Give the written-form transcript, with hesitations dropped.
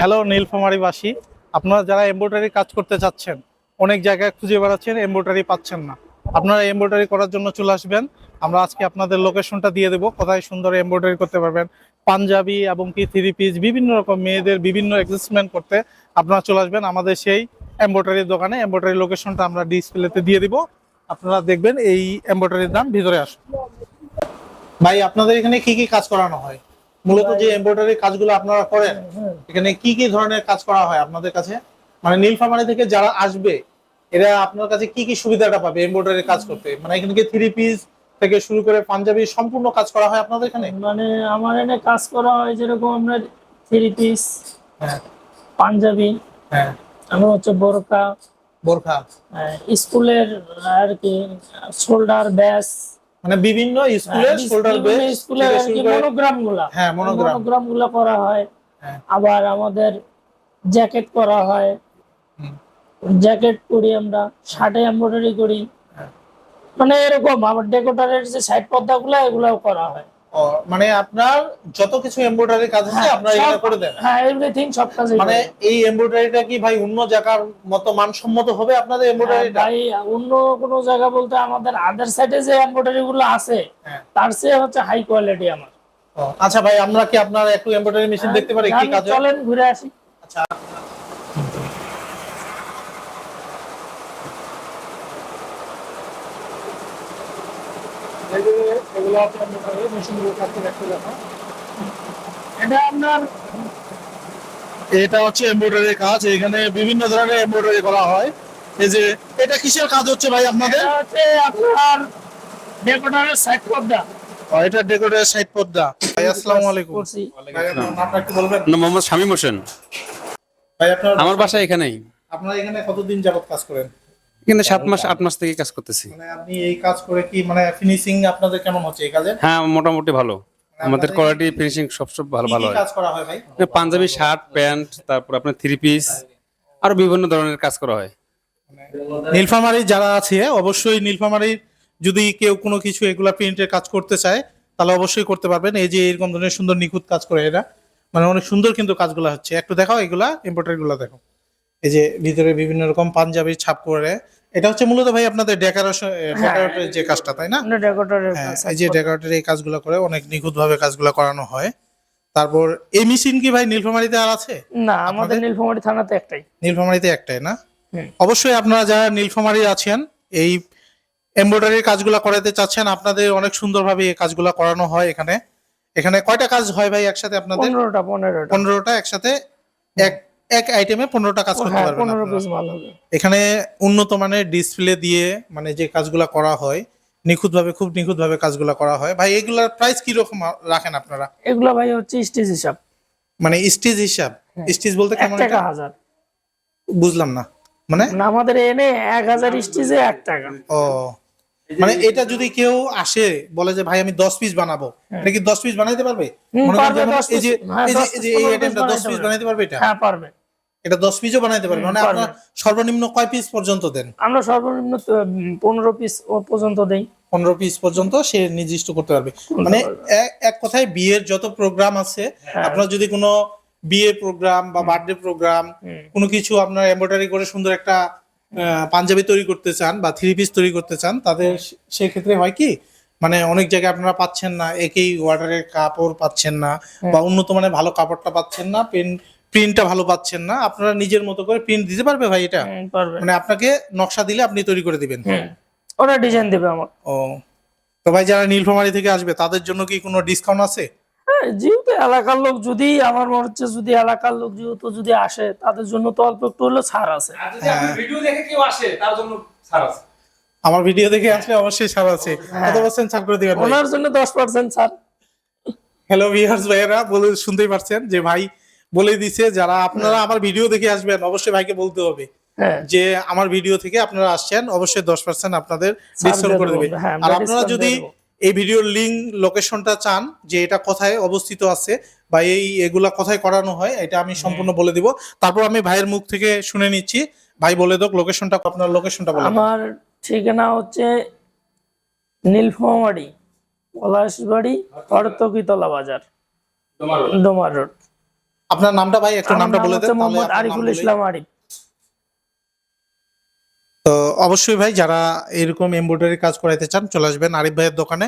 Hello নীলফামারীবাসী, আপনারা যারা embroidery কাজ করতে চাচ্ছেন, অনেক জায়গায় খুঁজে বেড়াচ্ছেন, এমব্রয়ডারি পাচ্ছেন না। আপনারা এমব্রয়ডারি করার জন্য চলে আসবেন। আমরা আজকে আপনাদের লোকেশনটা দিয়ে দেবো, কোথায় সুন্দর এমব্রয়ডারি করতে পারবেন। পাঞ্জাবি এবং কি থ্রি পিস, বিভিন্ন রকম মেয়েদের বিভিন্ন অ্যাডজাস্টমেন্ট করতে আপনারা চলে আসবেন আমাদের সেই এমব্রয়ডারির দোকানে। এমব্রয়ডারি লোকেশনটা আমরা ডিসপ্লেতে দিয়ে দিব, আপনারা দেখবেন। এই এমব্রয়ডারির দাম ভিতরে আসুন। ভাই, আপনাদের এখানে কি কি কাজ করানো হয়? মূলত যে এমব্রয়ডারি কাজগুলো আপনারা করেন, এখানে কি কি ধরনের কাজ করা হয় আপনাদের কাছে? মানে নীলফামারী থেকে যারা আসবে, এরা আপনার কাছে কি কি সুবিধাটা পাবে এমব্রয়ডারি কাজ করতে? মানে এখানে কি থ্রি পিস থেকে শুরু করে পাঞ্জাবি সম্পূর্ণ কাজ করা হয় আপনাদের এখানে? মানে আমার এনে কাজ করা হয় যেরকম আমরা থ্রি পিস, হ্যাঁ পাঞ্জাবি, হ্যাঁ, আমি হচ্ছে বোরকা, বোরখা, স্কুলের আর কি শোল্ডার ব্যাস, মানে বিভিন্ন স্কুলের শোল্ডার বেস স্কুলের আর কি মনোগ্রাম গুলা, হ্যাঁ মনোগ্রাম গুলা করা হয়। হ্যাঁ। আবার আমাদের জ্যাকেট করা হয়, হুম। জ্যাকেট করি আমরা, শার্টে এমব্রয়ডারি করি, হ্যাঁ। মানে এরকম। আবার ডেকোরেটরের যে সাইড পর্দা গুলা এগুলাও করা হয়। মানে আপনার যত কিছু এমব্রয়ডারি কাজ আছে আপনারা এখানে করে দেন? হ্যাঁ, এভরিথিং, সব কাজই। মানে এই এমব্রয়ডারিটা কি ভাই অন্য জায়গার মতো মানসম্মত হবে আপনাদের এমব্রয়ডারিটা? ভাই, অন্য কোনো জায়গা বলতে আমাদের আদার সাইডে যে এমব্রয়ডারি গুলো আছে তার চেয়ে হচ্ছে হাই কোয়ালিটি আমার। আচ্ছা ভাই, আমরা কি আপনার একটু এমব্রয়ডারি মেশিন দেখতে পারি কি কাজ হয়? চলেন ঘুরে আসি। আচ্ছা, এটা আপনার এটা হচ্ছে এমব্রয়ডারি কাজ। এখানে বিভিন্ন ধরনের এমব্রয়ডারি করা হয়। এই যে এটা কিসের কাজ হচ্ছে ভাই আপনাদের? এটা হচ্ছে আপনার ডেকোরেটরের সাইড পর্দা। এটা ডেকোরেটর সাইড পর্দা। ভাই আসসালামু আলাইকুম। করছি। ভাই আপনার নামটা একটু বলবেন? না, মোহাম্মদ শামীম হোসেন। ভাই আপনার আমার বাসা এখানেই। আপনারা এখানে কতদিন যাবত কাজ করেন? এখানে 7 মাস 8 মাস থেকে কাজ করতেছি। মানে আপনি এই কাজ করে কি মানে ফিনিশিং আপনাদের কেমন হচ্ছে এই কাজে? হ্যাঁ, মোটামুটি ভালো। আমাদের কোয়ালিটি ফিনিশিং সব ভালো কি ভালো কি হয়। কাজ করা হয় ভাই? পাঞ্জাবি, শার্ট, প্যান্ট, তারপর আপনার থ্রি পিস, আরো বিভিন্ন ধরনের কাজ করা হয়। নীলফামারী যারা আছে, অবশ্যই নীলফামারীর যদি কেউ কোনো কিছু এগুলা প্রিন্টের কাজ করতে চায় তাহলে অবশ্যই করতে পারবেন। এই যে এরকম ধরনের সুন্দর নিখুঁত কাজ করে এরা, মানে অনেক সুন্দর কিন্তু কাজগুলো হচ্ছে। একটু দেখাও এগুলা এমব্রয়ডারি গুলা দেখো। এই যে ভিতরে বিভিন্ন রকম পাঞ্জাবির ছাপ করে, এটা হচ্ছে মূলত ভাই আপনাদের ডেকোরেটরের যে কাজটা, তাই না? ডেকোরেটরের হ্যাঁ, কাজ। এই যে ডেকোরেটরের এই কাজগুলো করে অনেক নিখুঁত ভাবে কাজগুলো করানো হয়। তারপর এই মেশিন কি ভাই নীলফামারীতে আর আছে? না, আমাদের নীলফামারী থানাতে একটাই। নীলফামারীতে একটাই না? হুম। অবশ্যই আপনারা যারা নীলফামারী আছেন, এই এমব্রয়ডারির কাজগুলো করাতে চাচ্ছেন, আপনাদের অনেক সুন্দরভাবে এই কাজগুলো করানো হয় এখানে। এখানে কয়টা কাজ হয় ভাই একসাথে আপনাদের? 15টা 15টা একসাথে এক এক আইটেমে 15টা কাজ করতে পারবেন 15 আপনারা। পিস মাল হবে। এখানে উন্নত মানের ডিসপ্লে দিয়ে মানে যে কাজগুলো করা হয় নিখুঁতভাবে, খুব নিখুঁতভাবে কাজগুলো করা হয়। ভাই এগুলার প্রাইস কি রকম রাখেন আপনারা? এগুলো ভাই হচ্ছে স্টেজ হিসাব। মানে স্টিচ হিসাব? স্টিচ বলতে 1 কেমন টাকা এটা? 1000। বুঝলাম না। মানে আমাদের এনে 1000 স্টেজে 1 টাকা। ও, মানে এটা যদি কেউ আসে বলে যে ভাই আমি 10 পিস বানাবো, এটা কি 10 পিস বানাইতে পারবে? মনে করেন পারবে, যেমন 10 এই যে piece, হ্যাঁ, এই যে 10 এই যে এই আইটেমটা 10 পিস বানাইতে পারবে এটা? হ্যাঁ, পারবে। এটা 10 পিসও বানাইতে পারবে? মানে পারবে। আপনার সর্বনিম্ন কয় পিস পর্যন্ত দেন? আমরা সর্বনিম্ন 15 পিস পর্যন্ত দেই। 15 পিস পর্যন্ত সে নির্দিষ্ট করতে পারবে। মানে এক কথায় বিয়ের যত প্রোগ্রাম আছে, আপনার যদি কোনো বিয়ে প্রোগ্রাম বা বার্থডে প্রোগ্রাম কোনো কিছু আপনার এমব্রয়ডারি করে সুন্দর একটা পাঞ্জাবি তৈরি করতে চান বা থ্রি পিস তৈরি করতে চান, তাদের সেক্ষেত্রে হয় কি, মানে অনেক জায়গায় আপনারা পাচ্ছেন না, একই অর্ডারের কাপড় পাচ্ছেন না বা উন্নত মানের ভালো কাপড়টা পাচ্ছেন না, প্রিন্টটা ভালো পাচ্ছেন না, আপনারা নিজের মতো করে প্রিন্ট দিতে পারবে ভাই এটা? পারবে। মানে আপনাকে নকশা দিলে আপনি তৈরি করে দিবেন? ওরা ডিজাইন দেবে আমার। ও, তো ভাই যারা নীলফামারী থেকে আসবে তাদের জন্য কি কোনো ডিসকাউন্ট আছে? হ্যাঁ, যেহেতু এলাকার লোক, যদি আমার মনে হচ্ছে যদি এলাকার লোক যেহেতু যদি আসে তাদের জন্য তো অল্প একটু হলেও ছাড় আছে। ভিডিও দেখে কেউ আসে তার জন্য ছাড় আছে। আমার ভিডিও দেখে আসলে অবশ্যই ছাড় আছে। কত পার্সেন্ট ছাড় করে দিবেন ভাই? ওনার জন্য 10% ছাড়। হ্যালো ভিউয়ার্স, ভাইয়েরা বলে শুনতেই পারছেন যে ভাই বলে দিছে যারা আপনারা আমার ভিডিও দেখে আসবেন অবশ্যই ভাইকে বলতে হবে যে আমার ভিডিও থেকে আপনারা আসছেন, অবশ্যই 10% আপনাদের ডিসকাউন্ট করে দেবে। আর আপনারা যদি এই ভিডিওর লিংক লোকেশনটা চান যে এটা কোথায় অবস্থিত আছে বা এগুলা কোথায় করানো হয়, এটা আমি সম্পূর্ণ বলে দিব। তারপর আমি ভাইয়ের মুখ থেকে শুনে নিচ্ছি। ভাই বলে দাও লোকেশনটা, আপনার লোকেশনটা বলে। আমার ঠিকানা হচ্ছে নীলফামারী, পলাশবাড়ি, হরতকিতলা বাজার, ডোমার রোড। আপনার নামটা ভাই একটু আমার নামটা নাম বলে হচ্ছে দেন, তাহলে মোহাম্মদ আপনার নাম আরিফুল বলেই- ইসলাম আরিফ। তো অবশ্যই ভাই, যারা এরকম এমব্রয়ডারি কাজ করাইতে চান চলে আসবেন আরিফ ভাইয়ের দোকানে।